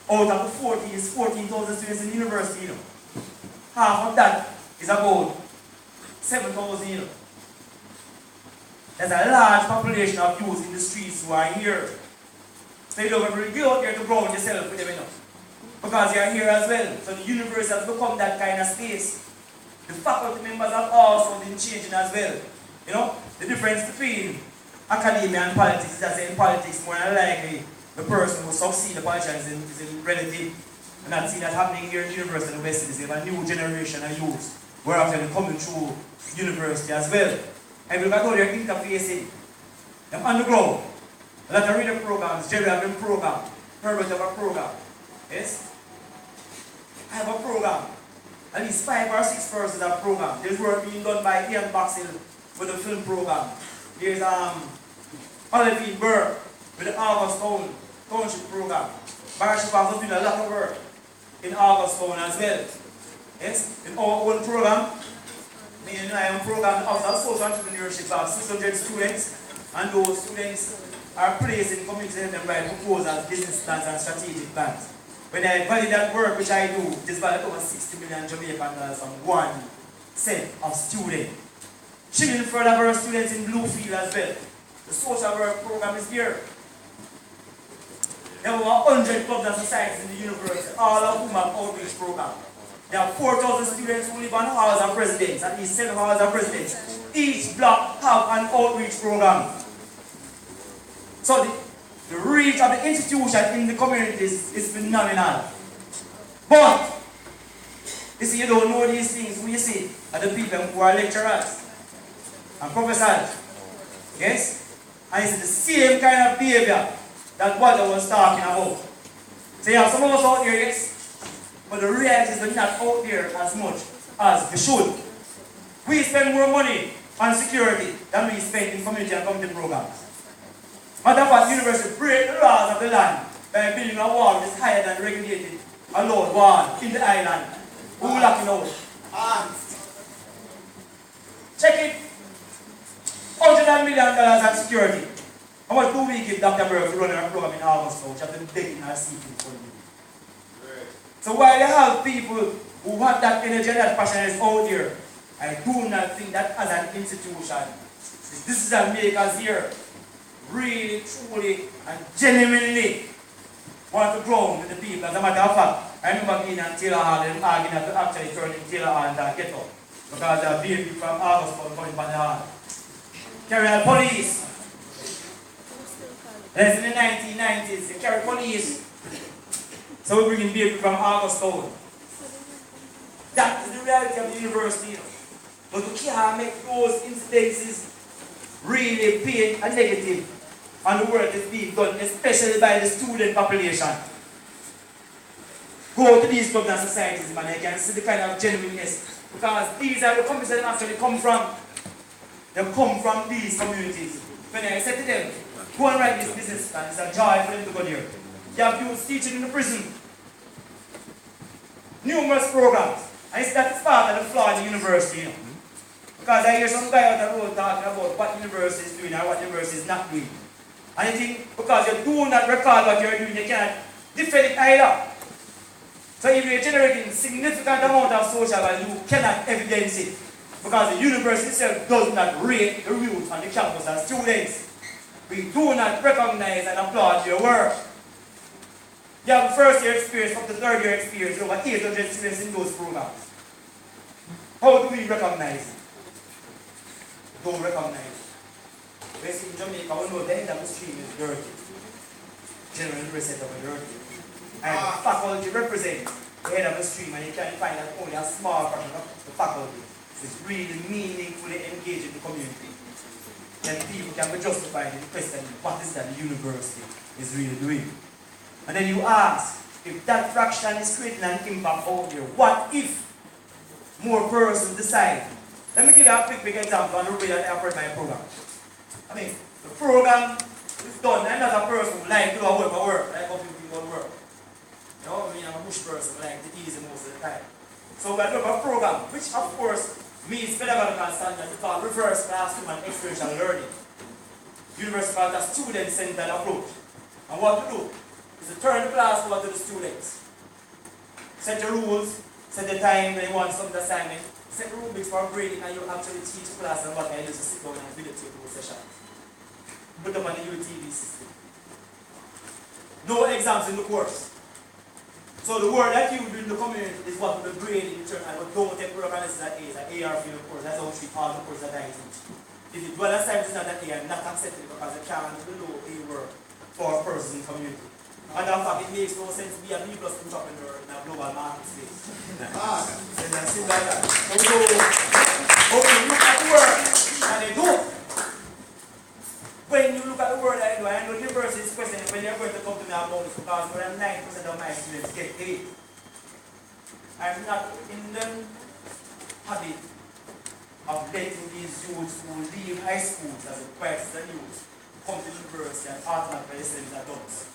Out of the 40 is 14,000 students in the university, you know. Half of that is about 7,000, you know. There's a large population of youth in the streets who are here. So you don't have to go out there to ground yourself with them, you know. Because you're here as well. So the university has become that kind of space. The faculty members have also been changing as well. You know, the difference between academia and politics is that in politics, more than likely, the person who succeeds, the politician, is in relative. And I've seen that happening here in the university in the West Indies. We have a new generation of youth who are actually coming through university as well. And we look at how they're interfacing. They're on the ground. A lot of reading programs, Jerry have been programmed. Herbert have a program. Yes? I have a program. At least 5 or 6 persons have program. There's work being done by Ian Boxell with the film program. There's Olivine Burke with the August Township program. Barship has doing a lot of work in August Town as well. Yes? In our own program, me and I am programmed out of social entrepreneurship of 600 students, and those students are placed in community and write proposals, business plans, and strategic plans. When I value that work, which I do, this valued over 60 million Jamaican dollars from one set of students. Children further our students in Bluefield as well. The social work program is here. There were 100 clubs and societies in the university, all of whom have outreach program. There are 4,000 students who live on halls of residence, at least 7 halls of residence. Each block have an outreach program. So the reach of the institution in the communities is phenomenal. But, you see, you don't know these things. Who you see are the people who are lecturers and professors. Yes? And it's the same kind of behavior that what I was talking about. So you have some of us out here, yes? But the reality is we're not out there as much as we should. We spend more money on security than we spend in community and community programs. Matter of fact, the university break the laws of the land by building a wall that is higher than regulated allowed wall in the island. Who will lock it out? Check it. $100 million on security. How much do we give Dr. Burke to run a program in August, which have been begging our seeking for you? So while you have people who have that energy and that passion is out there, I do not think that as an institution, this is a make us here, really, truly, and genuinely want to grow with the people. As a matter of fact, I remember being in Taylor Hall and arguing to actually turn in Taylor Hall and get up. Because there are people from August coming from the hall. Carry out police. That's in the 1990s, they carry police. So we bring in people from August Town. That is the reality of the university. But we can't make those incidences really paint a negative on the work that's being done, especially by the student population. Go to these clubs and societies, man, you can see the kind of genuineness. Because these are the companies that actually come from. They come from these communities. When I said to them, go and write this business plan, it's a joy for them to go there. You have youths teaching in the prison. Numerous programs. And it's that's part of the flaw in the university, you know. Because I hear some guy out the road talking about what university is doing or what university is not doing. And you think, because you do not record what you're doing, you cannot defend it either. So if you're generating significant amount of social value, you cannot evidence it. Because the university itself does not rate the youth on the campus as students. We do not recognize and applaud your work. You have first year experience up to third year experience, over 800 students in those programs. How do we recognize it? Don't recognize it. Basically in Jamaica, we know the end of the stream is dirty. General reset of dirty. And faculty represents the head of the stream, and you can find that only a small fraction of the faculty is really meaningfully engaged in the community. Then people can be justified in questioning what is that the university is really doing. And then you ask, if that fraction is creating an impact out there, what if more persons decide? Let me give you a quick example on the way that I operate my program. I mean, the program is done, and as a person who like to do a work, like how people do work. You know, I mean, I'm a bush person, like the easy most of the time. So we have a program, which of course means pedagogical standards, it's called reverse classroom and experiential learning. University calls a student-centered approach. And what to do? is to turn the class over to the students. Set the rules, set the time when you want some assignment, set the rubrics for grading, and you actually teach the class and what I do is to sit down and videotape those sessions. Put them on the UTV system. No exams in the course. So the work that you do in the community is what will be graded in return, and what don't take work analysis at A is an AR for your course. That's how we treat all the courses that I teach. If you do assignment is not an A, I'm not accepting it because I can't below A work for a person in the community. Matter of fact, it makes no sense to be a B+ entrepreneur in a global market space. And then things like that. So, okay, look at the work, and they do. When you look at the work that I do, I know the university is questioning when they're going to come to me about this because more than 9% of my students get paid. I'm not in the habit of letting these youths who leave high schools as a quest and youths come to university and automatically themselves adults.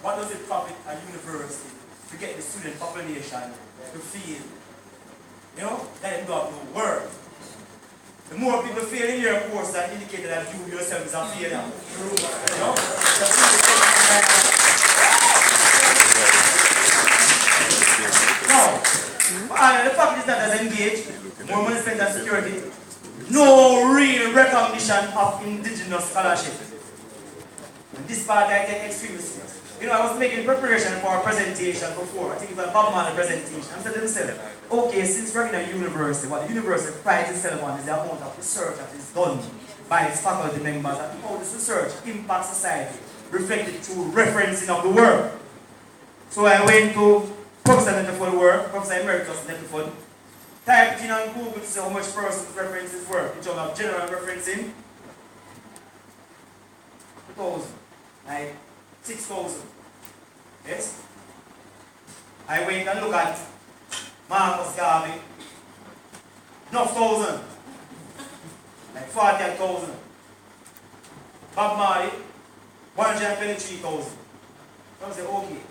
What does it profit a university to get the student population to feel, that they don't know word? The more people fail in your course, that indicates that you yourself is a failure. Now, the fact is that as engaged, more money spent on security, no real recognition of indigenous scholarship. And this part I take extremely serious. I was making preparation for a presentation before. I think it was a Bob Marley presentation. I said to myself, okay, since we're in a university, what the university prides itself on is the amount of research that is done by its faculty members and how this research impacts society, reflected through referencing of the work. So I went to Professor Nettlefoot's work, Professor Emeritus Nettlefoot, typed in on Google to see how much persons reference his work in terms of general referencing. 2,000, like 6,000. Yes? I went and looked at Marcus Garvey, enough thousand, like 40,000. Bob Marley, 123,000. I was like, okay,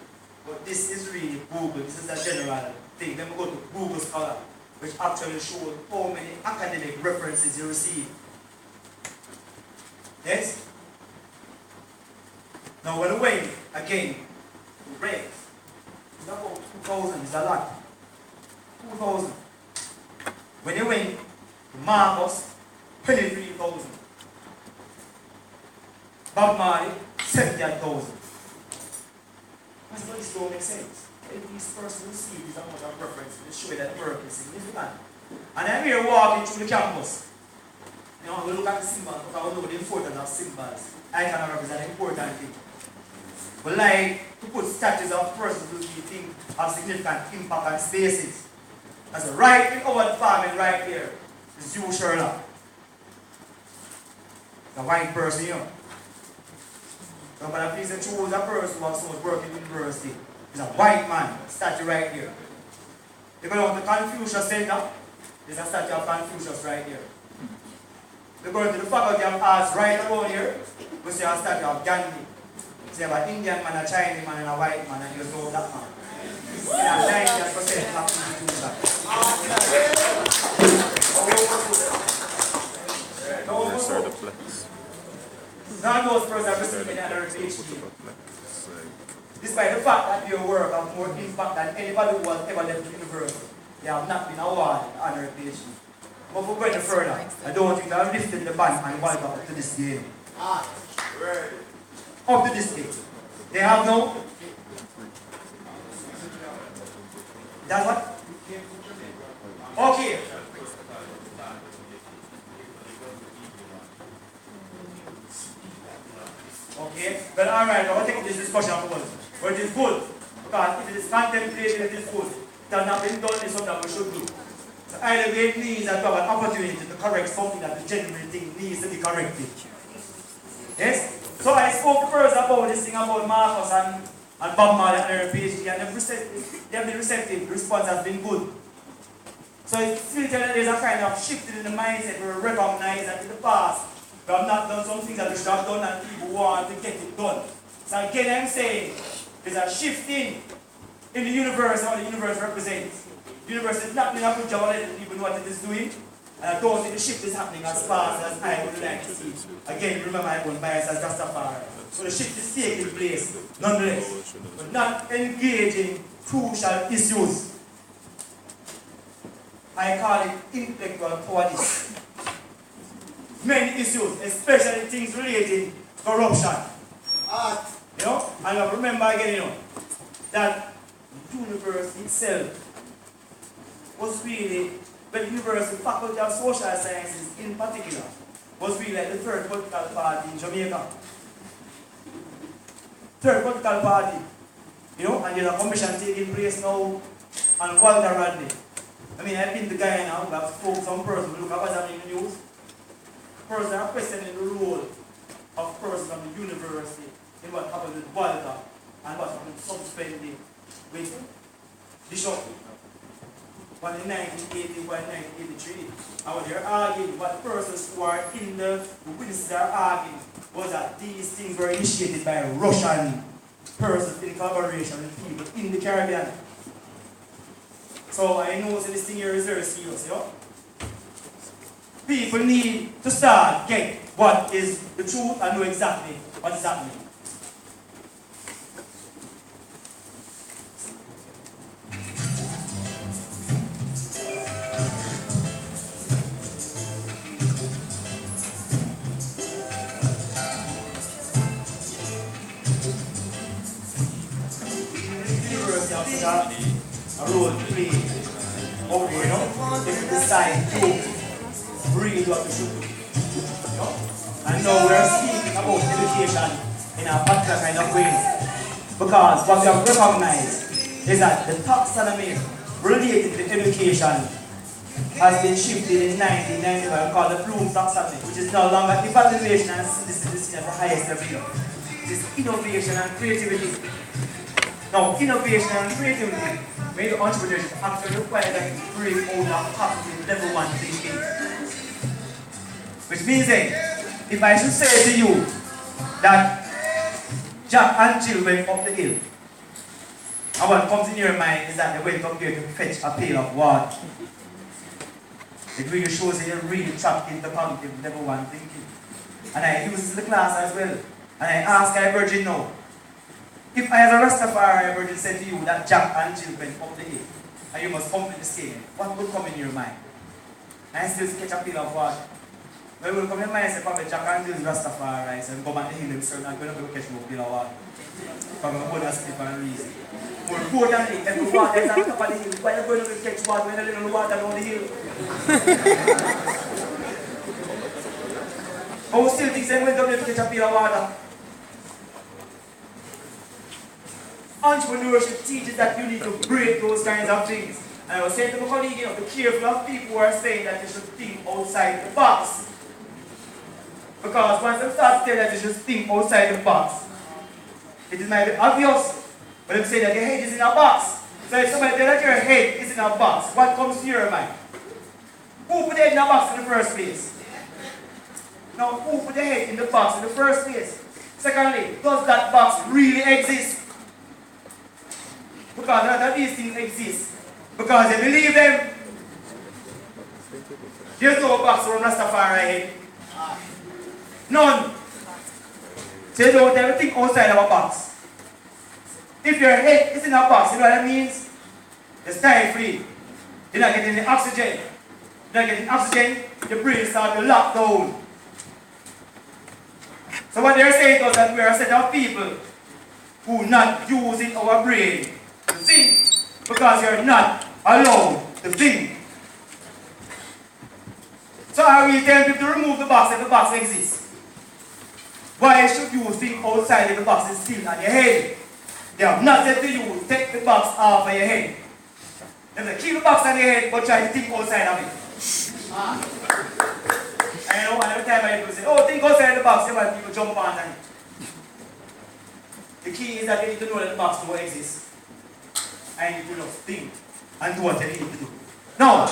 but this is really Google, this is a general thing. Then we go to Google Scholar, which actually shows how many academic references you receive. Yes? Now when we went again, to read, it's not about 2,000, it's a lot. 2,000. When you went to Marcus, 23,000. Bob Marley, 70,000. I said, this don't make sense. If these persons receive this amount of reference, they show that work is significant. And I'm here walking through the campus. We look at the symbols, because we know the importance of symbols. I cannot represent an important thing. We like to put statues of persons who we think have significant impact on spaces. As right in our department right here is you, Sherlock. The white person here. So, but if you choose a person who has so much work in university, he's a white man, statue right here. If you go to the Confucius Center, there's a statue of Confucius right here. If you go to the Faculty of Arts right around here, we see a statue of Gandhi. You see an Indian man, a Chinese man, and a white man, and you know that man. Yeah, 90% black people do that. These are the flex. None of those persons are receiving another PhD. Despite the fact that your work has more impact than anybody who has ever left the university, they have not been awarded an honorary PhD. But for going further, I don't think they have lifted the ban and wiped up to this day. Up to this day. They have no. That's what? Okay. Okay, but alright, I will take this discussion forward. But it is good, because if it is contemplated, it is good. It has not been done, it's something we should do. So either way it needs that we have an opportunity to correct something that we genuinely think needs to be corrected. Yes? So I spoke first about this thing about Marcus and Bob Marley and their PhD, and they have been receptive, the response has been good. So it's still telling that there's a kind of shift in the mindset where we recognize that in the past, we have not done some things that we should have done and people want to get it done. So again I'm saying, there's a shifting in the universe and what the universe represents. The universe is not doing a good job of letting people know what it is doing. And I don't think the shift is happening as fast as I would like to see. Again, remember my own bias as Rastafari. So the shift is taking place, nonetheless, but not engaging crucial issues. I call it intellectual cowardice. Many issues, especially things relating to corruption. You know, and I remember again, you know, that the university itself was really, the university faculty of social sciences in particular, was really like the third political party in Jamaica. Third political party. You know, and there's a commission taking place now on Walter Rodney. I mean, I've been the guy now, I've spoken to some person who look at what's happening in the news. Person are questioning the role of person from the university in what happened with Walter and what happened subsequently with Bishop. One in 1980, one in 1983. And what they're arguing, what persons who are in the witnesses are arguing, was that these things were initiated by Russian persons in collaboration with people in the Caribbean. So I know that this thing here is very serious, you know? People need to start get what is the truth and know exactly what is happening. A role to play over here, you know, if you decide to read what you should do. You know? And now we're speaking about education in a particular kind of way. Because what we have recognized is that the taxonomy related to education has been shifted in 1995 called the Bloom taxonomy, which is no longer evaluation and synthesis at the highest level. It is innovation and creativity. Now, innovation and creativity made entrepreneurship actually require that you bring out a cognitive level 1 thinking. Which means that if I should say to you that Jack and Jill went up the hill, and what comes in your mind is that they went up here to fetch a pail of water. It really shows that you're really trapped into cognitive level 1 thinking. And I use this in the class as well. And I ask I virgin now, if I as a Rastafari virgin said to you that Jack and Jill went up the hill, and you must complete the statement, what would come in your mind? And I still catch a pail of water. Well, it will come in mind and say, probably Jack and Jill is Rastafari, so go back to the hill themselves and go to catch no pail of water. Because I'm going to sleep and reason. More importantly, if the water is on top of the hill, why are you going to catch water when there's no water down the hill? But we still think they're going to catch a pail of water. Entrepreneurship teaches that you need to break those kinds of things. And I was saying to my colleague, you know, be careful of people who are saying that you should think outside the box. Because once they start to tell that you should think outside the box, it might be obvious, but they say that your head is in a box. So if somebody tells that your head is in a box, what comes to your mind? Who put the head in a box in the first place? Now, who put the head in the box in the first place? Secondly, does that box really exist? Because none of these things exist. Because they believe them. There's no box around Rastafari head. None. So you don't ever think outside of a box. If your head is in a box, you know what that means? It's time free. You're not getting the oxygen. You're not getting oxygen, your brain starts to lock down. So what they're saying to us that we are a set of people who are not using our brain to think because you're not allowed to think. So are we telling people to remove the box if the box exists? Why should you think outside if the box is still on your head? They have not said to you, take the box off of your head. They say, keep the box on your head but try to think outside of it. I know, and every time I people say, oh, think outside the box, then people jump on it. The key is that you need to know that the box don't exist. And you do not think and do what you need to do. Now,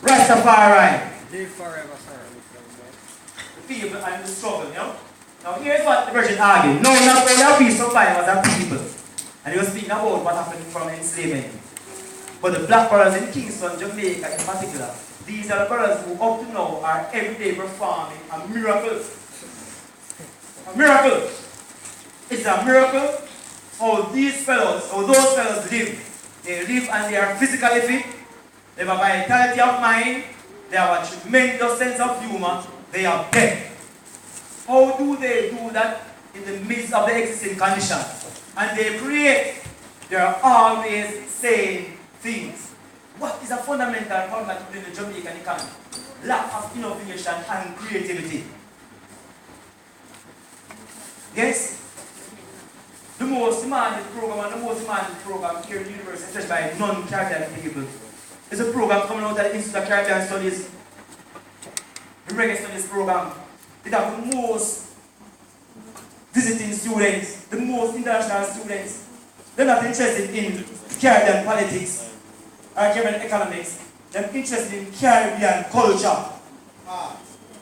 Rastafari. Live forever, sir. The people and the struggle, you know? Now here's what the Virgin argued. No, not only are we survivors are people. And he was speaking about what happened from enslavement. But the black brothers in Kingston, Jamaica in particular, these are the brothers who up to now are every day performing a miracle. A miracle. It's a miracle how these fellows, how those fellows live. They live and they are physically fit. They have a vitality of mind. They have a tremendous sense of humor. They are dead. How do they do that in the midst of the existing conditions? And they create. They are always saying things. What is a fundamental problem in the Jamaican economy? Lack of innovation and creativity. Yes? The most demanded program and the most demanded program here in the university, especially by non-Caribbean people, is a program coming out of the Institute of Caribbean Studies, the Reggae Studies program. It has the most visiting students, the most international students. They're not interested in Caribbean politics or Caribbean economics. They're interested in Caribbean culture.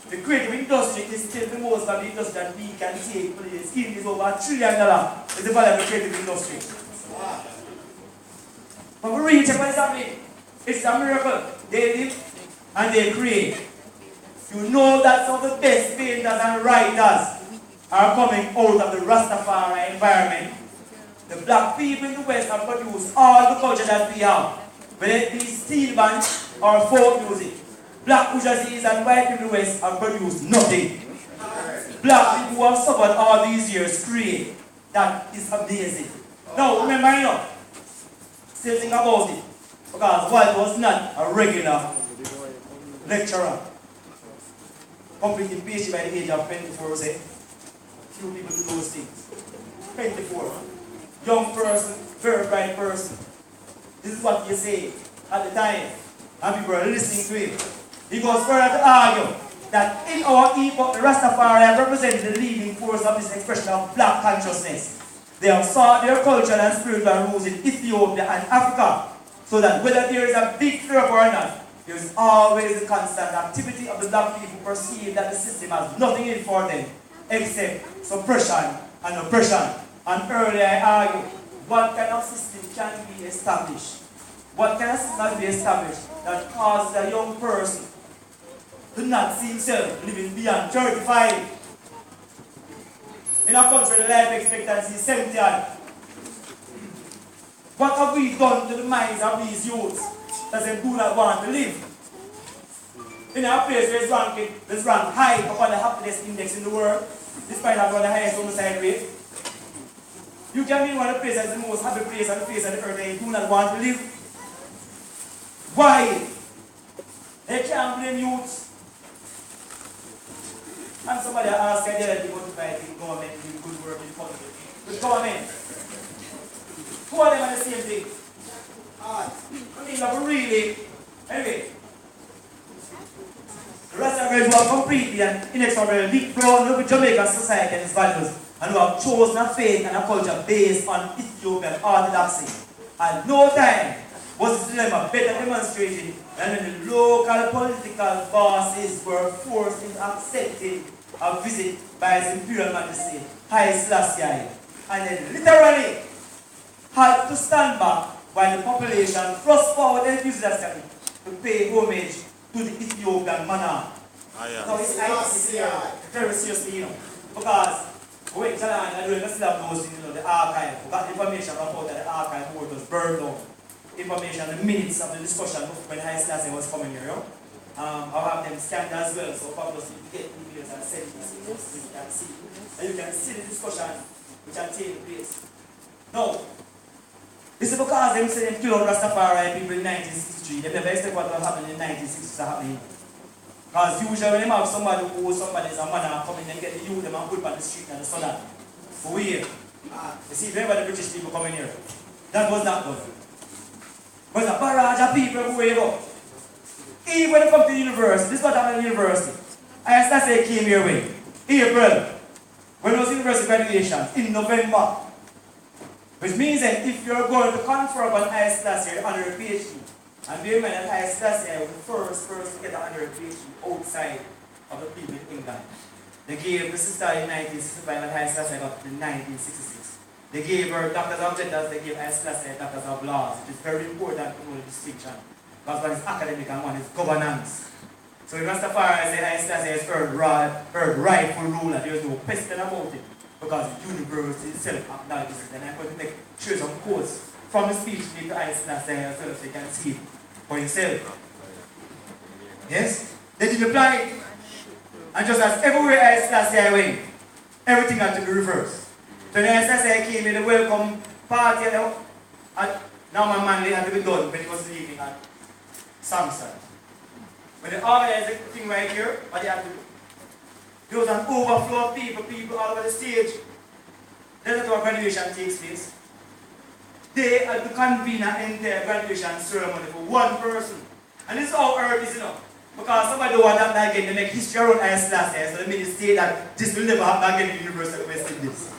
The creative industry is still the most of the industry that we can take. The scheme is over $1 trillion. It's the value of the creative industry. But we really check what is happening. It's a miracle. They live and they create. You know that some of the best painters and writers are coming out of the Rastafari environment. The black people in the West have produced all the culture that we have. Whether it be steel band or folk music. Black bourgeoisies and white people in the West have produced nothing. Black people who have suffered all these years create. That is amazing. Now, remember, still think about it. Because Walter was not a regular lecturer. Completing PhD by the age of 24, say. Few people do those things. 24. Young person, very bright person. This is what he said at the time. And people are listening to him. He goes further to argue that in our epoch, the Rastafari represent the leading force of this expression of black consciousness. They have sought their cultural and spiritual roots in Ethiopia and Africa, so that whether there is a big flip or not, there is always the constant activity of the black people perceive that the system has nothing in for them except suppression and oppression. And earlier I argued, what kind of system can be established? What kind of system can be established that causes a young person to not see himself living beyond 35? In a country, the life expectancy is 70 odd. What have we done to the minds of these youths that they do not want to live? In a place where it's ranked high upon the happiness index in the world, despite having the highest homicide rate. You can be one of the places that's the most happy place on the face of the earth and you do not want to live. Why? They can't blame youths. And somebody asked me the other day about fighting government doing good work in public. Which government? Who are them on the same thing? I mean, like really. Anyway. The rest of us who are completely and inexorably deep-grown with Jamaican society and its values, and who have chosen a faith and a culture based on Ethiopian orthodoxy. At no time was this dilemma better demonstrated than when the local political bosses were forced into accepting a visit by His Imperial Majesty, Haile Selassie, and then literally had to stand back while the population thrust forward enthusiastically to pay homage to the Ethiopian monarch. So it's very seriously, because when Jalan and doing the slab those in the archive, we got information about that the archive board was burned down. Information, the minutes of the discussion when Haile Selassie was coming here. I'll have them scanned as well, so publish you get emails and send it so you can see. And you can see the discussion which are taking place. Now, this is because them say them killed Rastafari people in 1963. They never expect what will happen in 1960s to happen. Because usually when they have somebody who somebody is a man coming and get the youth them and put on the street and so that. But we here. You see, remember the British people coming here. That was not good. But a barrage of people who were up. Even when they come to the university, this is what happened in the university. I started say came here when? April. When it was university graduation, in November. Which means that if you're going to confer upon Haile Selassie under a PhD, and bear in mind that Haile Selassie was the first person to get an under a PhD outside of the people in England. They gave the sister in 1965 and Haile Selassie got in 1966. They gave her doctors of letters, they gave Haile Selassie doctors of laws. It is very important to know the distinction. Because one is academic and one is governance. So the Rastafari say Haile Selassie is earth rightful ruler. There is no question about it. Because the universe itself acknowledges it. And I'm going to make sure some quotes from the speech made to Haile Selassie as well, so you can see it for yourself. Yes? They did apply it. And just as everywhere Haile Selassie went, everything had to be reversed. So when Haile Selassie came in the welcome party, and now my man had to be done when he was leaving at Samson. When they organized the thing right here, what they had to do? There was an overflow of people all over the stage. That's how graduation takes place. They had to convene an entire graduation ceremony for one person. And this is how earth is, you know. Because somebody don't want that again, they make history around Haile Selassie, so they made it say that this will never happen again in the University of West Indies.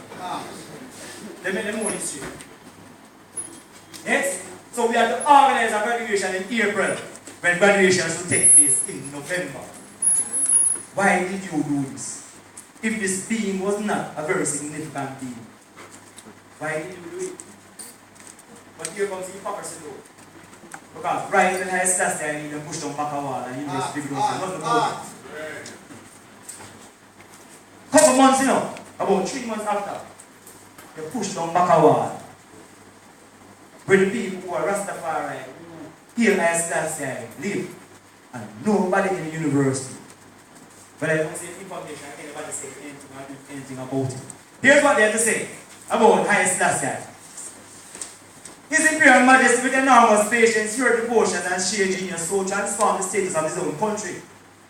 They made them own history. Yes? So we had to organize a graduation in April, when graduation should take place in November. Why did you do this? If this being was not a very significant being, why did you do it? But here comes the hypocrisy though. Because right when Haile Selassie I need to push down back a wall and you just figure out nothing about it. Couple months, you know, about 3 months after, they pushed down back a wall. Where the people who are Rastafari, who hear Haile Selassie live, and nobody in the university. But I don't see information, anybody say anything about it. Here's what they have to say about Haile Selassie. His Imperial Majesty, with enormous patience, sheer devotion, and sheer genius, so transformed the status of his own country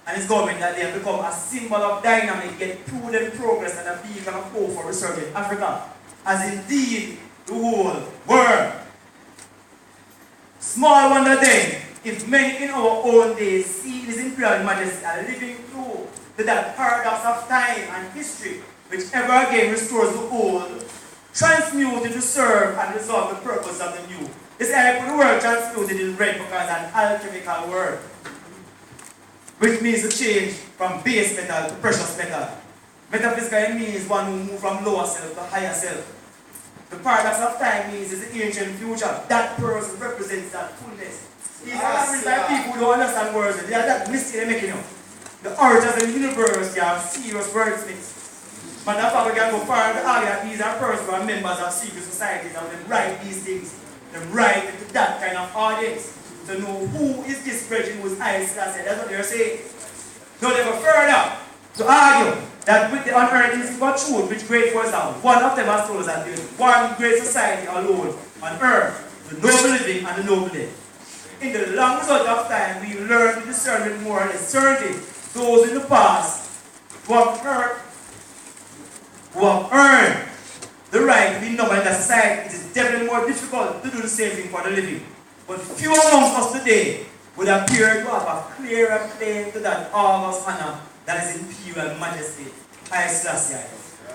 and his government that they have become a symbol of dynamic yet prudent progress and a beacon of hope for resurgent Africa, as indeed the whole world. Small wonder then, if many in our own days see His Imperial Majesty as living through to that paradox of time and history, which ever again restores the old, transmuted to serve and resolve the purpose of the new. This the word transmuted in red because an alchemical word, which means to change from base metal to precious metal. Metaphysically means one who moves from lower self to higher self. The paradox of time means it's the ancient future. That person represents that fullness. These are like people who don't understand words. They are that mistake they're making up. The orators in the university are serious wordsmiths. But that's why we can go far and argue that these are persons who are members of secret societies and they write these things. They write to that kind of audience to know who is this person who is Haile Selassie. That's what they're saying. No, they go further to argue that with the unearthing of truth which great was out, one of them has told us that there is one great society alone on earth, the noble living and the noble dead. In the long result of time, we learn to discern with more and certainty those in the past who have earned the right to be numbered in that society. It is definitely more difficult to do the same thing for the living. But few amongst us today would appear to have a clearer claim to that august honor that is Imperial Majesty, Haile Selassie.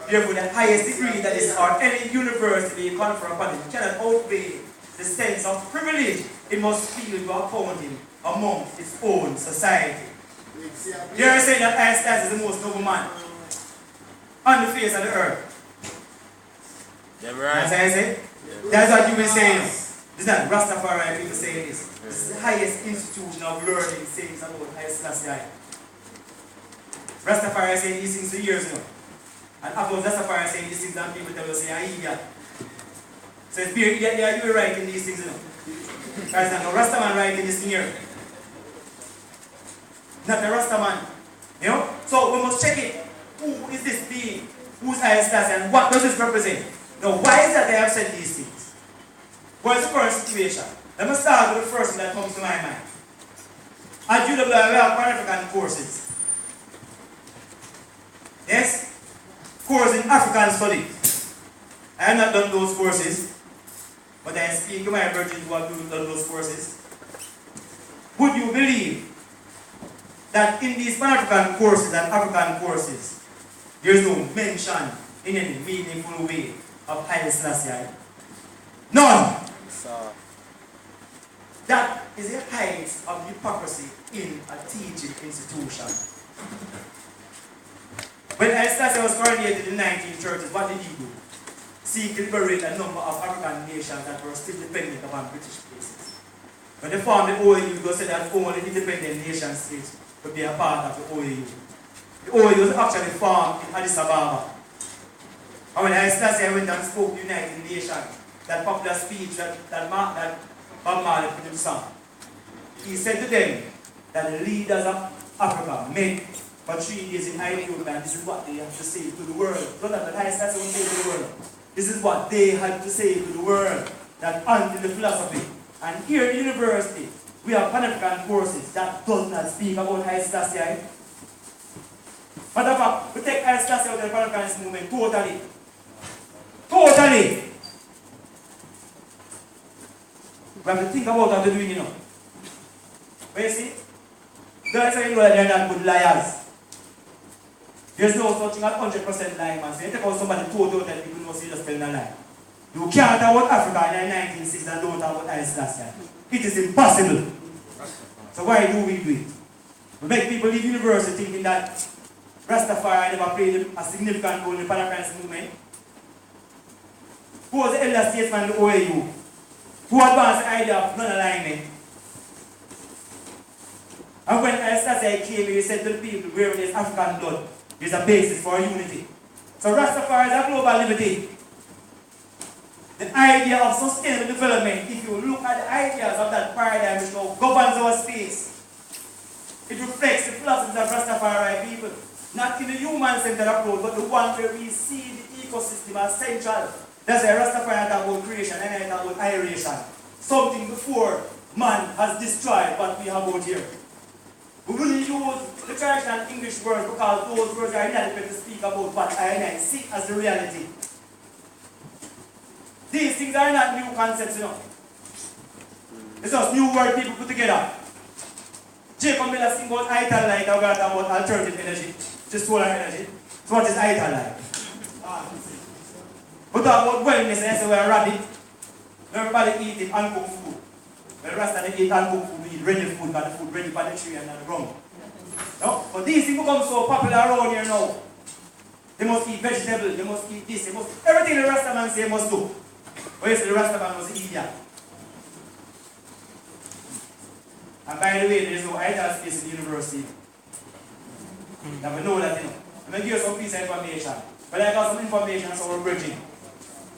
Therefore, the highest degree that is or any university confer upon it cannot outweigh the sense of privilege it must feel to account him amongst its own society. They are saying that Haile Selassie is the most noble man on the face of the earth. Yeah, right. That's what I say. That's what you will say. This is not Rastafari people saying this. This is the highest institution of learning saying about Haile Selassie. Rastafari saying these things for years now. And after Rastafari saying these things, and people tell us, say, I'm idiot. So it's pure idiot, they are doing writing these things, you know. Because not a Rastaman writing this thing here. Not a Rastaman. You know? So we must check it. Who is this being? Who's Haile Selassie and what does this represent? Now, why is that they have said these things? What is the current situation? Let me start with the first thing that comes to my mind. At UW, we have Pan-African courses. Yes? Course in African studies. I have not done those courses, but I speak to my brethren who have done those courses. Would you believe that in these Pan-African courses and African courses, there is no mention in any meaningful way of Haile Selassie? None. That is the height of hypocrisy in a teaching institution. When Haile Selassie was coronated in the 1930s, what did he do? Seek to liberate a number of African nations that were still dependent upon British places. When they formed the OAU, they said that only independent nation states to be a part of the OAU. The OAU was actually formed in Addis Ababa. And when I went and spoke to the United Nations, that popular speech that Bob Marley put in song, he said to them that the leaders of Africa met for 3 days in Ethiopia, and this is what they have to say to the world. Not that I say to the world. This is what they had to say to the world, that until the philosophy. And here at the university, we have Pan-African courses that does not speak about Haile Selassie. Matter of fact, we take Haile Selassie out of the Pan-Africanist movement totally. Totally! We have to think about how to do it, you know. But you see, that's how you know that they're not good liars. There's no such thing as 100% lying, man. So you take out somebody told that people know, so you just tell them a lie. You can't talk about Africa in the 1960s and don't talk about Haile Selassie. It is impossible. So why do we do it? We make people leave university thinking that Rastafari never played a significant role in the Pan-Africanist movement. Who was the elder statesman in the OAU? Who advanced the idea of non-alignment? And when Haile Selassie came, he said to the people, where there is African blood, there is a basis for unity. So Rastafari is a global liberty. The idea of sustainable development, if you look at the ideas of that paradigm which now governs our space, it reflects the philosophies of Rastafari people. Not in the human-centered approach, but the one where we see the ecosystem as central. That's why Rastafari talk about creation and I talk about aeration. Something before man has destroyed what we have out here. We will use the traditional English words because those words are inadequate to speak about what I see as the reality. These things are not new concepts, you know. It's just new word people put together. Jacob Miller sing about ital light, I'm going to talk about alternative energy, just solar energy. So what is ital light? We talk about wellness and I say we're a rabbit. Everybody eating uncooked food. When the rest of them eat uncooked food, we eat ready food, but the food ready by the tree and on the ground. No? But these things become so popular around here now. They must eat vegetables, they must eat this, they must everything the rest of them say must do. But you see the rest of them must eat that. And by the way, there is no idle space in the university. Now we know that, you know. I'm going to give you some piece of information. But I got some information, so we're bridging.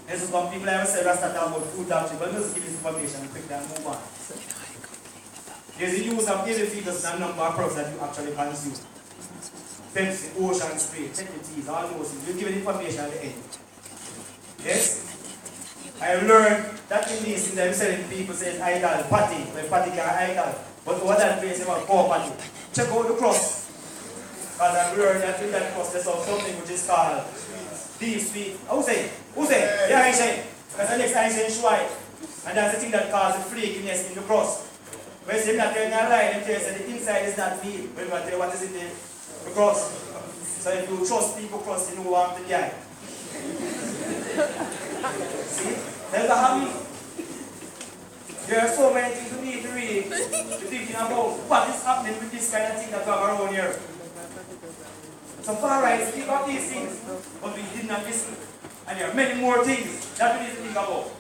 There's some people I have said Rasta talk about food doctrine, but let's give this information and quickly and move on. There's the use of daily fetus and a number of products that you actually consume. Pepsi, ocean spray, teas, all those things. We'll give you information at the end. Yes? I have learned that in these things I'm selling people says idol, patty, where patty can idol. But what that place is about poor patty. Check out the cross. Because I've learned that in that cross there's something which is called deep sweet. Who say? Who say? Yeah, I say. Because the next time I say Shuai. And that's the thing that causes the flakiness in the cross. When you say not telling a lie, they tell you the inside is not meat. When you tell you what is in the cross. So if you trust people cross, you know what I'm telling you. See? There's a habit. There are so many things you need to read. You're thinking about what is happening with this kind of thing that we have around here. So far right, speak of these things, but we did not listen. And there are many more things that we need to think about.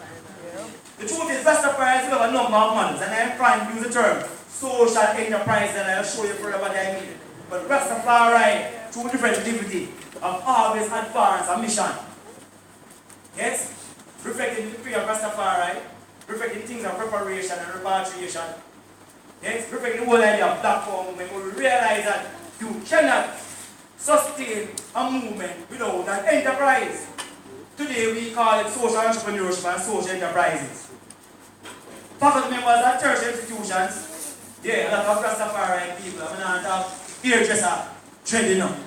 The truth is, Rastafari have a number of models, and I am trying to use the term social enterprise, and I'll show you further what I mean. But Rastafari, through different liberty, have always advanced a mission. Yes? Reflecting the prayer of Rastafari, reflecting things of preparation and repatriation. Yes? Reflecting the whole idea of black power movement, where we realize that you cannot sustain a movement without an enterprise. Today we call it social entrepreneurship and social enterprises. Faculty members at church institutions, yeah, a lot of Rastafari people, I mean, not hairdresser, trending up.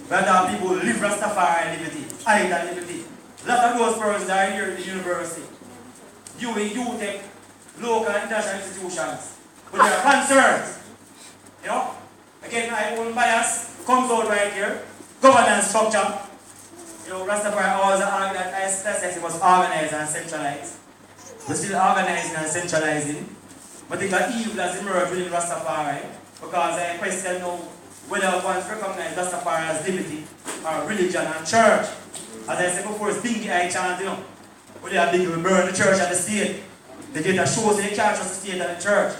But there are people who live Rastafari liberty, idle liberty. A lot of those persons are here in the university, doing UTEC, local and international institutions. But there are concerns. You know? Again, my own bias comes out right here. Governance structure. You know, Rastafari always argued that SSS was organized and centralized. We're still organizing and centralizing. But the evil has emerged within Rastafari because I question now whether one recognize Rastafari as liberty or religion and church. As I said before, it's bingy eye chant, you know. When they are big, we burn the church and the state. They get a show, so they can't trust the state and the church.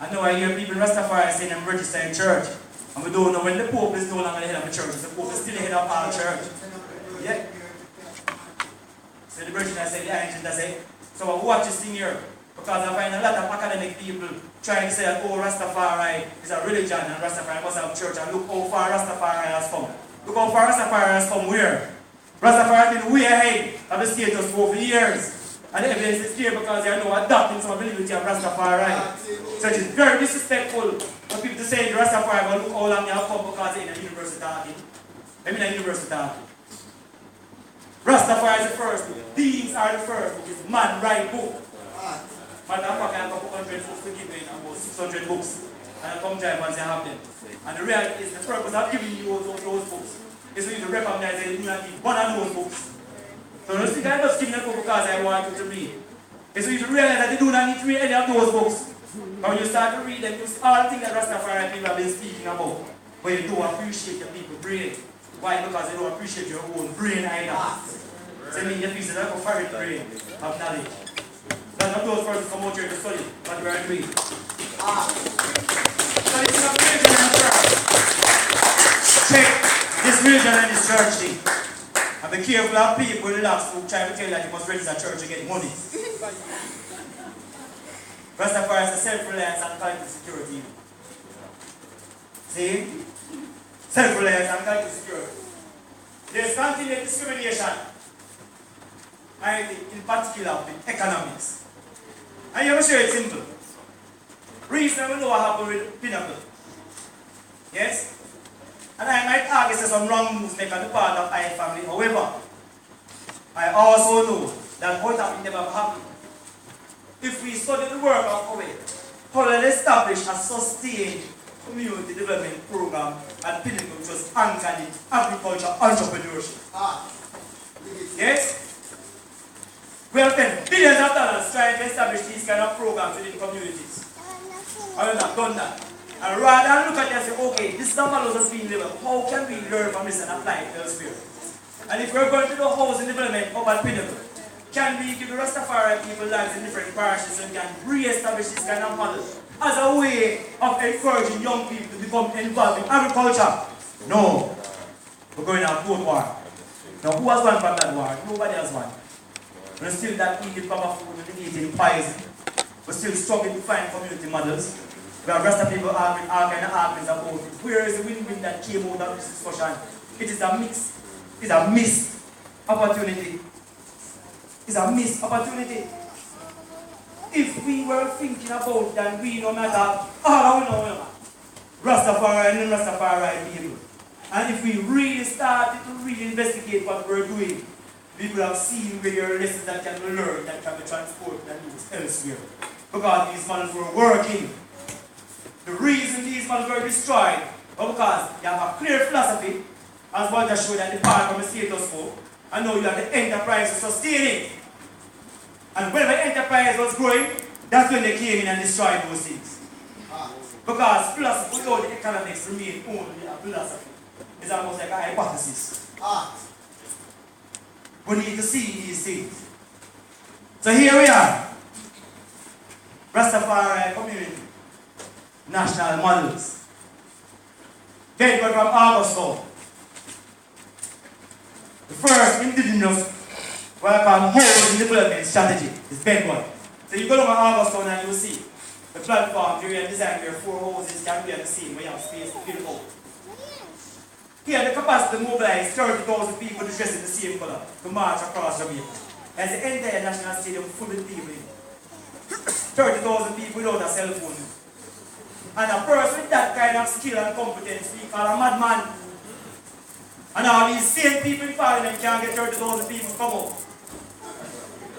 And now I hear people in Rastafari saying I'm registered in church. And we don't know when the Pope is no longer the head of the church. The Pope is still the head of our church. Yeah. So the version I said, the ancient I say. So I watch this thing here. Because I find a lot of academic people trying to say that, oh, Rastafari is a religion and Rastafari must have church. And look how far Rastafari has come. Look how far Rastafari has come where? Rastafari has been way ahead of the status quo for years. And the evidence is clear because they are now adopting some validity of Rastafari. So it is very disrespectful for people to say the Rastafari, but look how long they have come because they're in a university. I mean a university. Rastafari is the first book. These are the first book. It's man right book. Matter of fact, I have a couple hundred books to give me, about 600 books. And I come drive once I have them. And the reality is the purpose of giving you those books is for you to recognize that you do not need one of those books. So don't think I'm just giving a book because I want you to read. It's for you to realize that you do not need to read any of those books. But when you start to read them, you see all the things that Rastafari people have been speaking about. But you don't appreciate your people's brain. Why? Because you don't appreciate your own brain either. So I mean, your pieces of a brain of knowledge. None of those persons come out here to study, but we are doing. So this is a religion and church. Check this religion and this church thing. And be careful of people with laps who try to tell you that you must register church to get money. Rastafari is a self-reliance and collective security. See? Self-reliance and collective security. There's continued discrimination. I think in particular with economics. And you have to show it simple. Reasonably know what happened with Pinnacle. Yes? And I might argue that some wrong moves made on the part of I family. However, I also know that what happened never happened. If we study the work of Owe, how to establish a sustained community development program at Pinnacle, which was anchored in agriculture entrepreneurship. Yes? We have spent billions of dollars trying to establish these kind of programs within communities. I have not done that. And rather than look at it and say, okay, this is the model that's being developed. How can we learn from this and apply it elsewhere? And if we're going to do housing development up at Pinnacle, can we give the Rastafari people lives in different parishes and can re-establish this kind of model as a way of encouraging young people to become involved in agriculture? No. We're going to have food war. Now, who has won from that war? Nobody has won. We're still that eating proper food, we're eating pies. We're still struggling to find community models. We have Rasta people arguing all kind of arguments about it. Where is the win-win that came out of this discussion? It is a mix. It's a missed opportunity. It's a missed opportunity. If we were thinking about that, we no matter all we know, Rastafari and non-Rastafari people. And if we really started to really investigate what we're doing, we would have seen where there are lessons that can be learned, that can be transported and used elsewhere. Because these models were working. The reason these models were destroyed was because you have a clear philosophy, as Walter showed at the part from the status quo, and now you have the enterprise to sustain it. And when the enterprise was growing, that's when they came in and destroyed those things. Because philosophy without the economics remain only a philosophy. It's almost like a hypothesis. We need to see these things. So here we are. Rastafari community. National models. Bedward from Augusto. The first indigenous what I call housing development strategy is Bedward. So you go to Augusto and you will see the platform during design where 4 houses can be at the same where you have space to build out. Here, the capacity to mobilize 30,000 people dressed in the same color to march across Jamaica. As the entire national stadium full with people in. 30,000 people without a cell phone. And a person with that kind of skill and competence we call a madman. And all these same people in Parliament can't get 30,000 people to come out.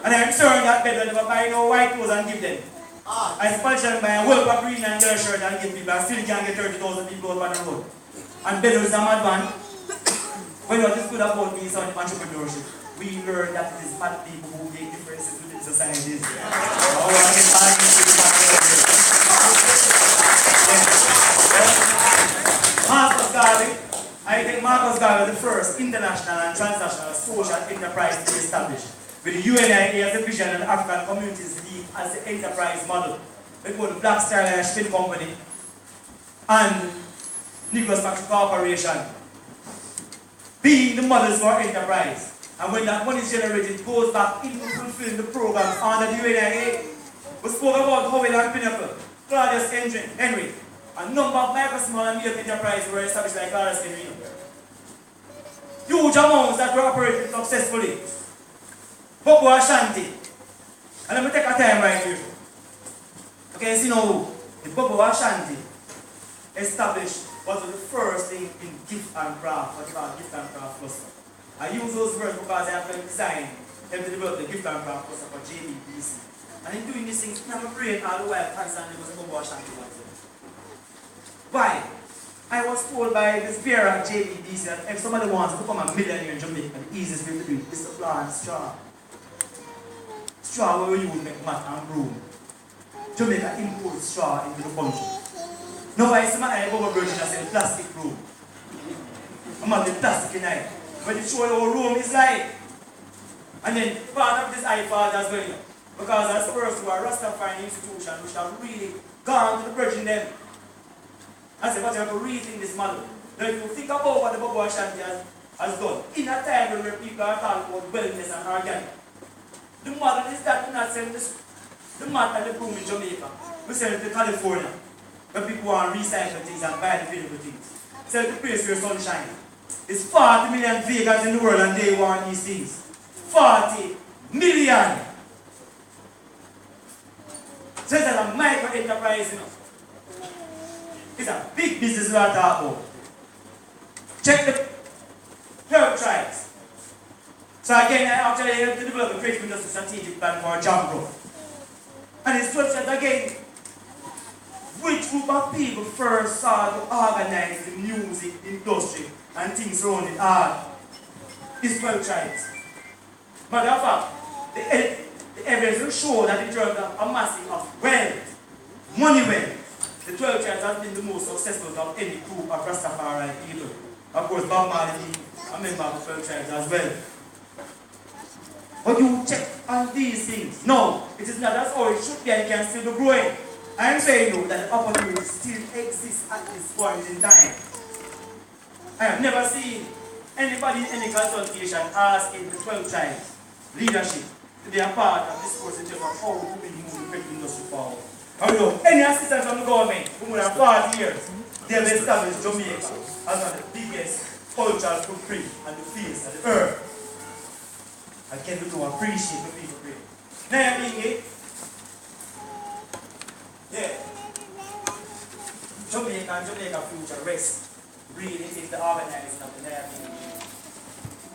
And I'm sure that Bedward never buy no white clothes and give them. I sponsor them by a whole of green and yellow shirt and give people and still can't get 30,000 people out on the road. And Bedward is a madman. When what is good about me is entrepreneurship. We learn that it is bad people who make differences within societies. Marcus Garvey, I think Marcus Garvey was the first international and transnational social enterprise to be established, with the UNIA as a vision and African Communities League as the enterprise model. It was the Black Star Line Shipping Company. And Nicholas Factory Corporation, being the models for enterprise. And when that money is generated, it goes back into fulfilling the program under the UNIA. We spoke about Howell and Pinnacle, Claudius Henry, a number of micro, small, and medium enterprises were established like Claudius Henry. Huge amounts that were operated successfully. Bobo Ashanti. And let me take a time right here. Okay, see now, the Bobo Ashanti established was the first thing in gift and craft, what you call gift and craft cluster. I use those words because I have been designed to develop the gift and craft cluster for JBBC. And in doing these things, I'm brain all the while constantly was a Bobo Ashanti. Why? I was told by this bear at JBBC that if somebody wants to become a millionaire in Jamaica, the easiest way to do it is to plant straw. Straw where we use make mat and broom. Jamaica imports straw into the country. Now I see my bubble version as a plastic room. I'm at the plastic knife. But it shows how room is like. And then part of this iPad as well. Because as first to a Rastafari institution which have really gone to the bridge in them. I said, but you have to rethink this model. Now if you think about what the Bobo Ashanti has done, in a time where people are talking about wellness and organic, the model is that we're not selling the mat and the broom in Jamaica. We sell it to California, where people want to recycle things and biodegradable things. Sell it to place where sunshine. It's 40 million vegans in the world and they want these things. 40 million! So it's a micro enterprise, you know. It's a big business we are talking about. Check the herb tribes. So again, I actually helped to develop a creative industry strategic plan for job growth. And it's structured again, which group of people first started to organize the music industry and things surrounding art is 12 tribes. Matter of fact, the evidence will show that in terms of amassing of wealth, money wealth, the 12 tribes has been the most successful of any group of Rastafari people. Of course, Bob Marley, a member of the 12 tribes as well. But you check on these things. No, it is not. That's how it should be and it can still be growing. I am saying though that the opportunity still exists at this point in time. I have never seen anybody in any consultation asking the 12 tribes leadership to be a part of this course in terms of how we can move the industry forward. And we know any assistance from the government for more than 40 years, they have established Jamaica as one of the biggest cultural footprint on the face of the earth. Again, we do appreciate the people pray. Now, yeah. Jamaica and Jamaica future rest really is the organizing of the Naya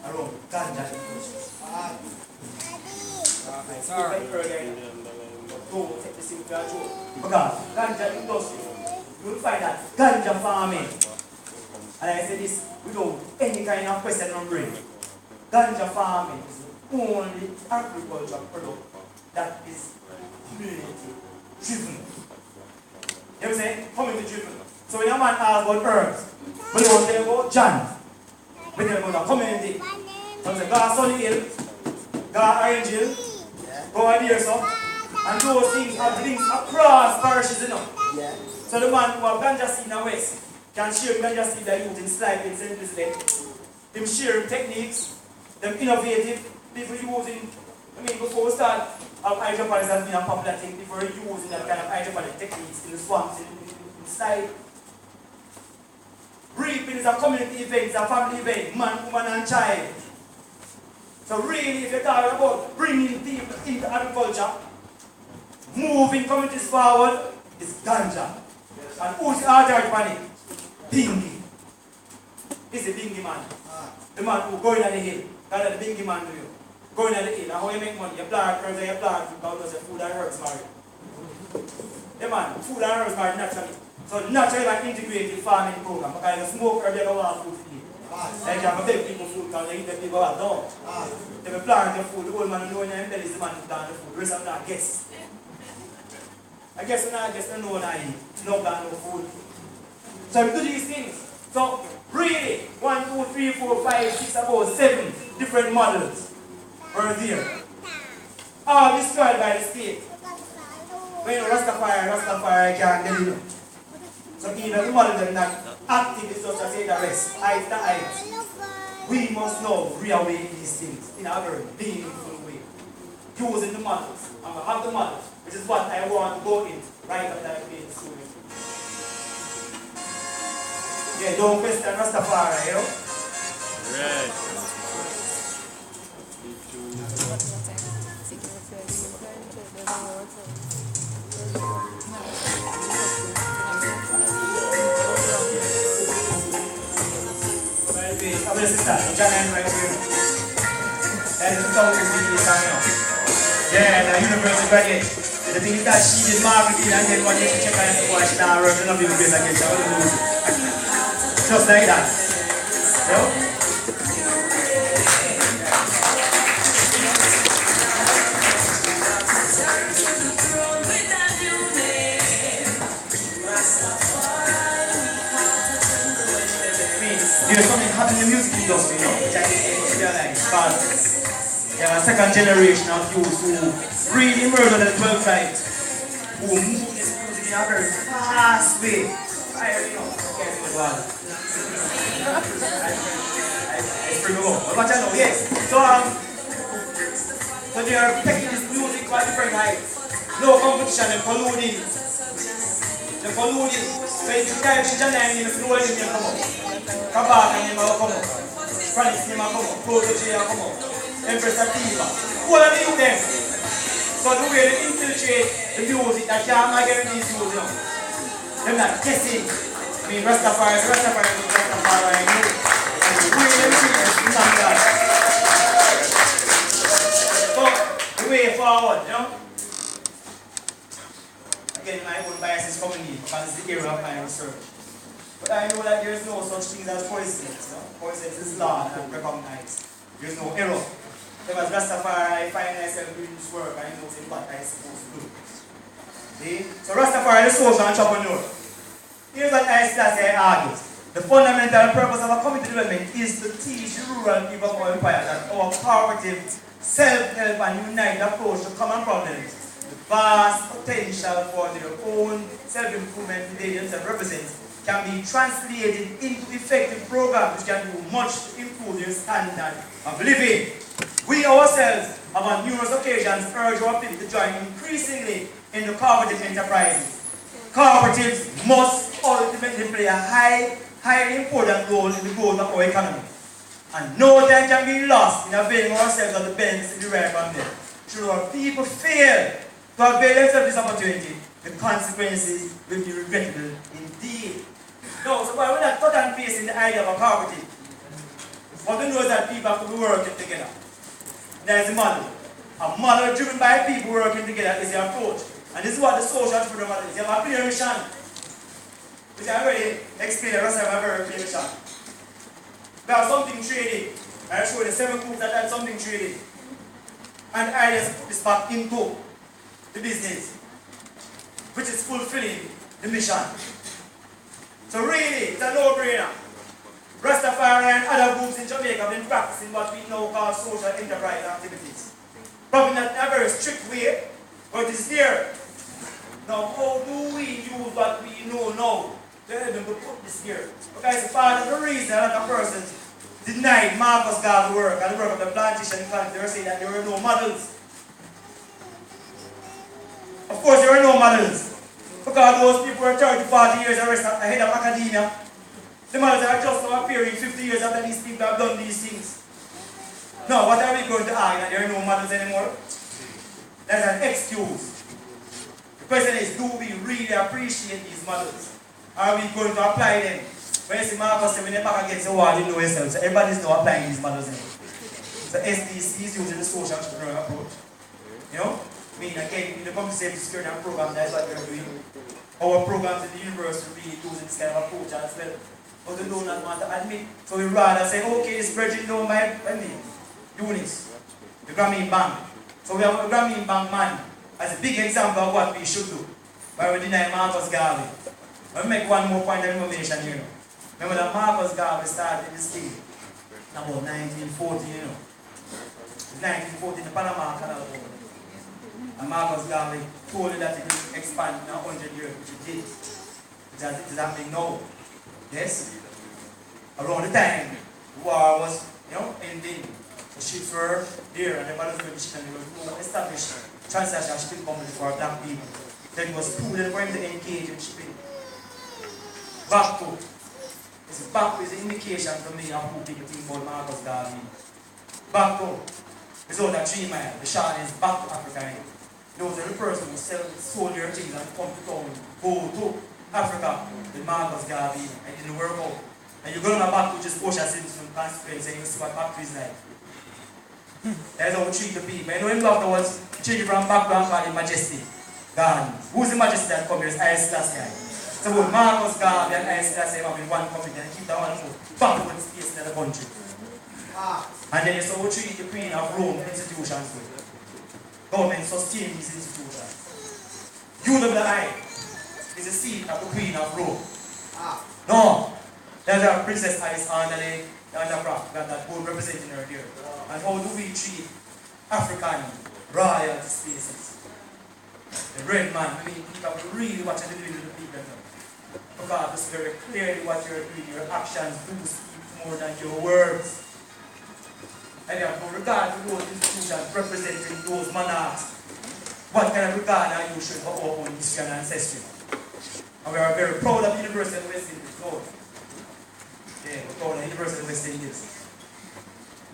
around ganja industry. I spoke earlier. Don't take the simple joke. Because ganja industry, you will find that ganja farming. And I say this without any kind of question on brain. Ganja farming is the only agricultural product that is community driven. You know what I'm saying? Community driven. So when a man asks about herbs, we don't say about John. We tell about the community. So we say, go to Sunny Hill, go to Orange Hill, go to there, so. And those things have links across parishes, you know. Yeah. So the man who have ganja seed in the west can share ganja seed that youth in slightly in simplicity. Them sharing techniques, them innovative, people using, before we start, hydroponics has been a popular thing, people are using that kind of hydroponic techniques in the swamps, in slide. Reaping is a community event, it's a family event, man, woman and child. So really, if you're talking about bringing people into agriculture, moving communities forward, is ganja. Yes. And who's the authority on it? Bingy. He's the Bingy man. The man who going on the hill. That's the Bingy man do you. Going on the hill. And how you make money? You plant herbs and you plant food because your food and herbs married. The man, food and herbs married naturally. So naturally you can integrate the farming program because you smoke herb, you don't want food to eat. Like you have to beg people food because they eat the people out. No. If you plant your food, the old man who know in your belly is the man who plant the food. The rest of them are guests. I guess we're not just know that no got no food. So we do these things. So really, 1, 2, 3, 4, 5, 6, about 7 different models were there. All destroyed by the state. When you Rastafari can't get it. So either the model them not Active is just as say the rest. Height to height. We must now reawaken these things in a very meaningful way. Using the models. I'm going to have the models, which is what I want to go into right after I play the story. Yeah, don't question Rastafari, you know? Right. I'm going to start. John and right here. That is the song we're singing this time, you know. Yeah, the university graduate. The thing is that she did marketing and then one day she check out and say, "Why she not working on the place again?" She will lose it. Just like that. You know? There's something happening in the music industry, you know, which I realize. But there are a second generation of youths who really murder the 12 tribes, who move this music in a very fast way. I bring them up. But I know, yes. So they are taking this music to a different heights. No competition, they're polluting. They're polluting. So if you type in Janine, you know what you come up. Kabaka name will come up. Francis name will come up. Protege will come up. Empress Ativa. Who are they them? So the way they infiltrate the music that can't get these music, you know. They're not guessing. I mean, Rastafari is Rastafari. And the way they think is not that. So the way forward, you know. Again, my own bias is coming in because it's the area of my research. But I know that there is no such thing as coincidence. No? Coincidence is law and recognized. There is no error. Because Rastafari, I find myself doing this work, I know what I'm supposed to do. See? So Rastafari is a social entrepreneur. Here's what I say argue. The fundamental purpose of a community development is to teach the rural people of our empire that our cooperative, self-help and united approach to common problems, the vast potential for their own self-improvement they themselves represent, can be translated into effective programs which can do much to improve their standard of living. We ourselves have on numerous occasions urged our people to join increasingly in the cooperative enterprises. Cooperatives must ultimately play a highly important role in the growth of our economy. And no time can be lost in availing ourselves of the benefits derived from them. Should our people fail to avail themselves of this opportunity, the consequences will be regrettable indeed. No, so we're not cut and paste in the idea of a cooperative. What we know is that people have to be working together. That is the model. A model driven by people working together is the approach. And this is what the social entrepreneur model is. You have a clear mission. Which I already explained, the rest of a very clear mission. We have something traded. I showed you 7 groups that had something traded. And the idea is to put this back into the business, which is fulfilling the mission. So really, it's a no-brainer. Rastafari and other groups in Jamaica have been practicing what we now call social enterprise activities. Probably not in a very strict way, but it is there. Now, how do we use what we know now to help them to put this here? Because it's part of the reason a lot of persons denied Marcus Garvey's work and the work of the plantation economy. They were saying that there were no models. Of course, there were no models. Because those people were 30, 40 years ahead of academia. The models are just now appearing 50 years after these people have done these things. Now, what are we going to argue? That there are no models anymore? That's an excuse. The question is, do we really appreciate these models? Are we going to apply them? When you see Marcus say, when you're back against the wall, you know yourself. So everybody's now applying these models anymore. So SDC is using the social entrepreneurial approach. You know? I mean, again, in the public safety security program, that's what we're doing. Our programs in the university really using this kind of approach as well. But they do not want to admit. So we rather say, okay, this project down by Eunice, the Grameen Bank. So we have a Grameen Bank man as a big example of what we should do. Why we deny Marcus Garvey. Let me make one more point of information here. Remember that Marcus Garvey started this thing about 1940, you know. 1940, the Panama Canal. And Marcus Garvey told you that it will expand in 100 years, which it did. It is happening now. Yes? Around the time the war was, ending, the ships were there and the battles were and there was established transnational shipping company for black people. Then it was prudent for him to engage in shipping. Back to, is an indication to me of who people think about Marcus Garvey. Back to, it's over 3 miles, the shot is back to Africa. Those are the person who sold their things and come to town, go to Africa with Marcus Garvey, and it didn't work out. And you go on a back to just Ocean Simpson consequence and you see what factories like. That's how we treat the people. You know him afterwards, change it from back to and call him Majesty Garvey. Who's the Majesty that come here? It's I.S. Class guy. So with Marcus Garvey and I.S. Class have in one company and keep that one foot backward space in the country. And then it's how we treat the Queen of Rome institutions with. Government sustain these institutions. UWI is the seat of the Queen of Rome. No. There's a Princess Alice underlay, there's a prop, that board representing her there. And how do we treat African royalty spaces? The red man, I mean, people really watch the doing to the people now. Because it's very clearly what you're doing, your actions do speak more than your words. And you have no regard to those institutions representing those monarchs. What kind of regard are you showing for our own history and ancestry? And we are very proud of the University of West Indies. Yeah, we're proud of the University of West Indies.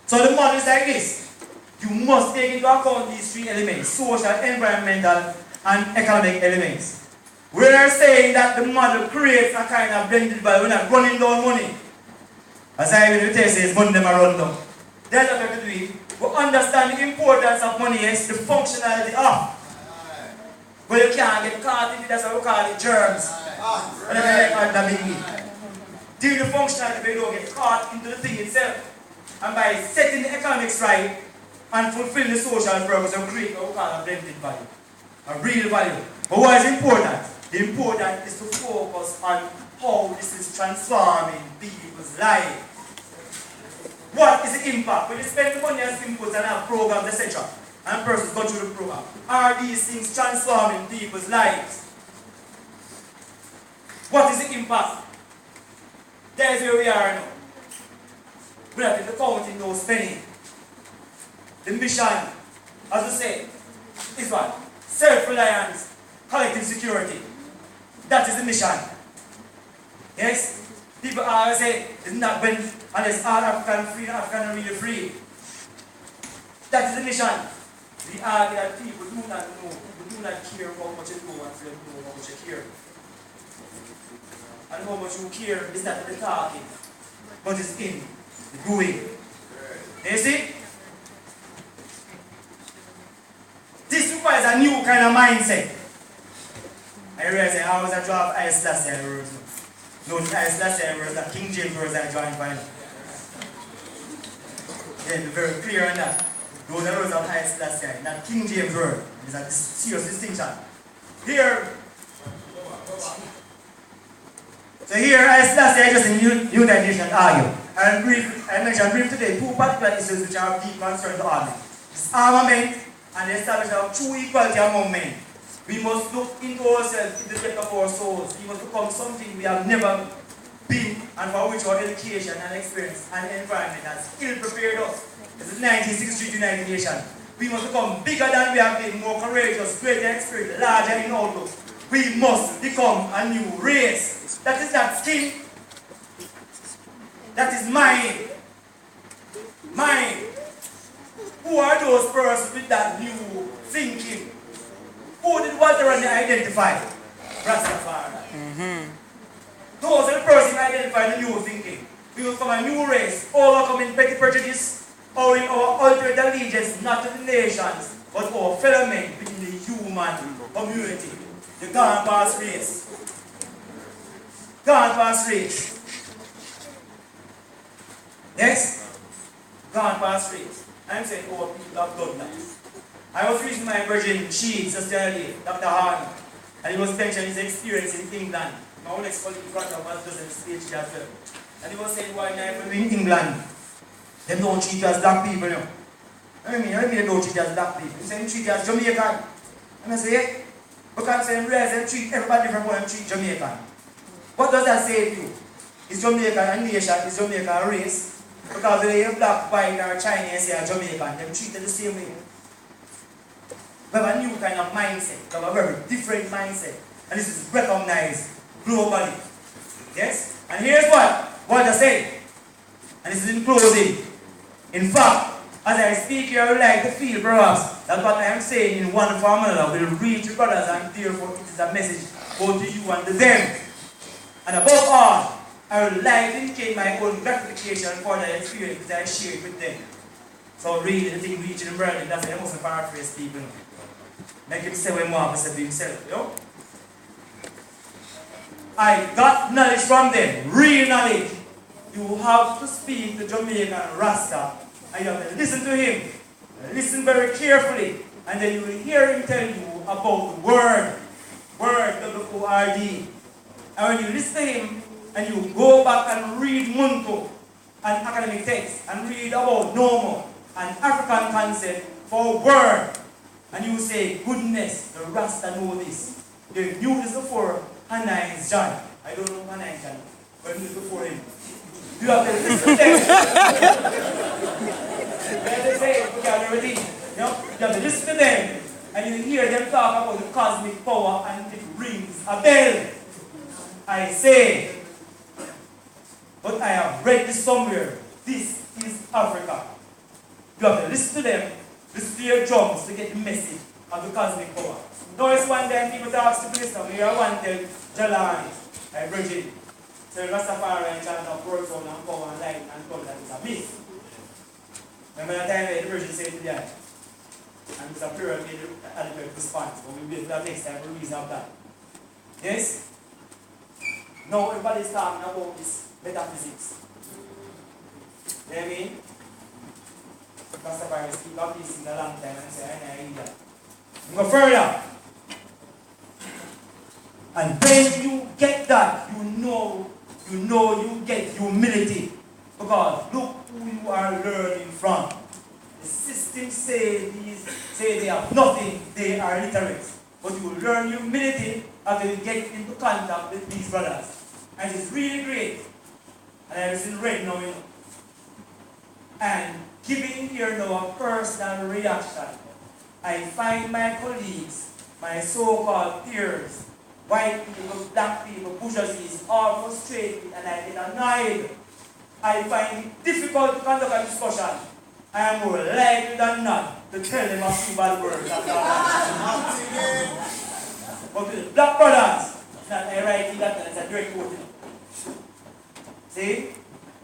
So the model is like this. You must take into account these 3 elements: social, environmental, and economic elements. We are saying that the model creates a kind of blended value. We're not running down money. As I will tell you, says money never run down. That's what we have to do it. We understand the importance of money, yes, the functionality of. But you can't get caught in it, that's what we call it germs. And then during the functionality, we don't get caught into the thing itself. And by setting the economics right and fulfilling the social purpose and create what we call a blended value, a real value. But what is important? The important is to focus on how this is transforming people's lives. What is the impact? When you spend money as inputs and have programs, etc., and persons go through the program, are these things transforming people's lives? What is the impact? There's where we are now. We have to count in those spending. The mission, as we say, is what? Self-reliance, collective security. That is the mission. Yes? People always say, it's not when unless all African free, African are really free. That is the mission. We argue that people do not know, people do not care how much you know until you know how much you care. And how much you care is not in the talking, but it's in the doing. You see? This requires a new kind of mindset. I realize I was a draw of I.S. last year. No, the I.S. last year was the King James words I joined finally. Yeah, be very clear on that. Those are words of I.S. last year. That King James word is a serious distinction. Here, so here I.S. last year just in United Nations argue. I mentioned briefly today 2 particular issues which are of deep concern to all men. Disarmament and the establishment of true equality among men. We must look into ourselves, in the depth of our souls. We must become something we have never been, and for which our education and experience and environment has ill prepared us. This is 1963 United Nations. We must become bigger than we have been, more courageous, greater in spirit, larger in outlook. We must become a new race. That is not skin. That is mind. Mind. Who are those persons with that new thinking? Who did Walter Rodney identify? Rastafari. Those are the persons who identify the new thinking. We will become a new race, overcoming petty prejudice, owing our ultimate allegiance not to the nations, but our fellow men within the human community. The gone past race. Gone past race. Yes? Gone past race. I'm saying our people have done that. I was reading my Virgin Sheets just the other day, Dr. Harney, and he was mentioning his experience in England. My own ex-colleague in front of us does a speech as well. And he was saying, why now when we in England, they don't treat you as black people, you know. I mean they don't treat you as black people. They say they treat you as Jamaican. And I say, yeah, because they realize they treat everybody different when they treat Jamaican. What does that say to you? Is Jamaica a nation? Is Jamaica a race? Because whether you're black, white, or Chinese, or Jamaican, they're treated the same way. We have a new kind of mindset. We have a very different mindset. And this is recognized globally. Yes? And here's what I said. And this is in closing. In fact, as I speak here, I would like to feel perhaps that what I am saying in one form or another will reach your brothers, and therefore it is a message both to you and to them. And above all, I would like to indicate my own gratification for the experience that I shared with them. So really, the thing reaching in Berlin, that's why I must paraphrase people. Make him say what Marcus said to himself, you know? I got knowledge from them, real knowledge. You have to speak to Jamaican Rasta, and you have to listen to him. Listen very carefully, and then you will hear him tell you about the word, W-O-R-D. And when you listen to him, and you go back and read Muntu, an academic text, and read about Nomo, an African concept for word, and you say, goodness, the Rasta know this. They knew this before Hannah is John. I don't know Hannah is John, but I knew it before him. You have to listen to them. When they say, look at everything, you know, you have to listen to them, and you hear them talk about the cosmic power, and it rings a bell. I say, but I have read this somewhere. This is Africa. You have to listen to them, listen to your drums to get the message of the cosmic power. Now it's one day people talk to minister, we are one day, Jalan, I Bridget. So Rastafari and chant of words on and power and light and God, that is a myth. Remember that time the Virgin said to that? And Mr. Pure made an adequate response, but we wait for that next time for reason of that. Yes? Now everybody's talking about this metaphysics. You know what I mean? Rastafari speak of this in a long time and say, I know that. We go further. And when you get that, you know you get humility. Because look who you are learning from. The system say they have nothing, they are literate. But you will learn humility after you get into contact with these brothers. And it's really great. And I was in red now, you know. And giving here now a personal reaction. I find my colleagues, my so-called peers, white people, black people, bourgeoisie, all frustrated and I get annoyed. I find it difficult to conduct a discussion. I am more likely than not to tell them a few bad words. But with the black brothers, not I write that as a direct quote. See?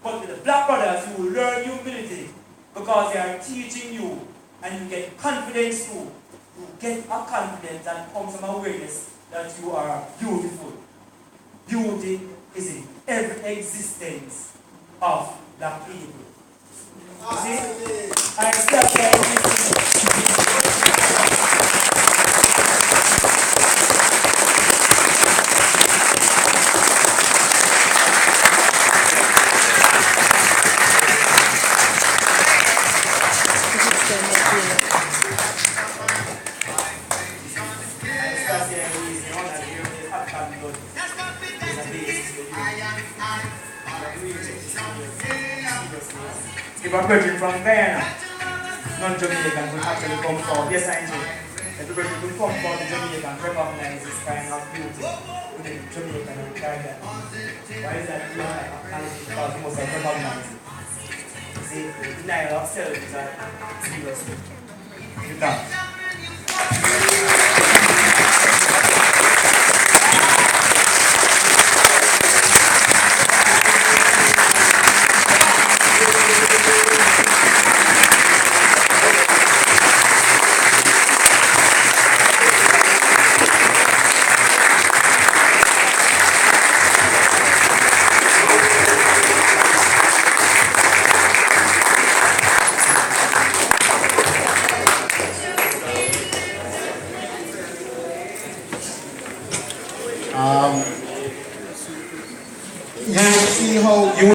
But with the black brothers, you will learn humility because they are teaching you and you get confidence too. You get a confidence that comes from awareness that you are beautiful. Beauty is in every existence of black people. See? I accept if a virgin from Guyana, non-Jamaican will actually come forward. Yes, I know. If the virgin will come forward, the Jamaican recognize this kind of beauty within Jamaican and Caribbean. Why is that? Because most of them recognize it. See, the denial of self is a serious thing. You can't. You see how you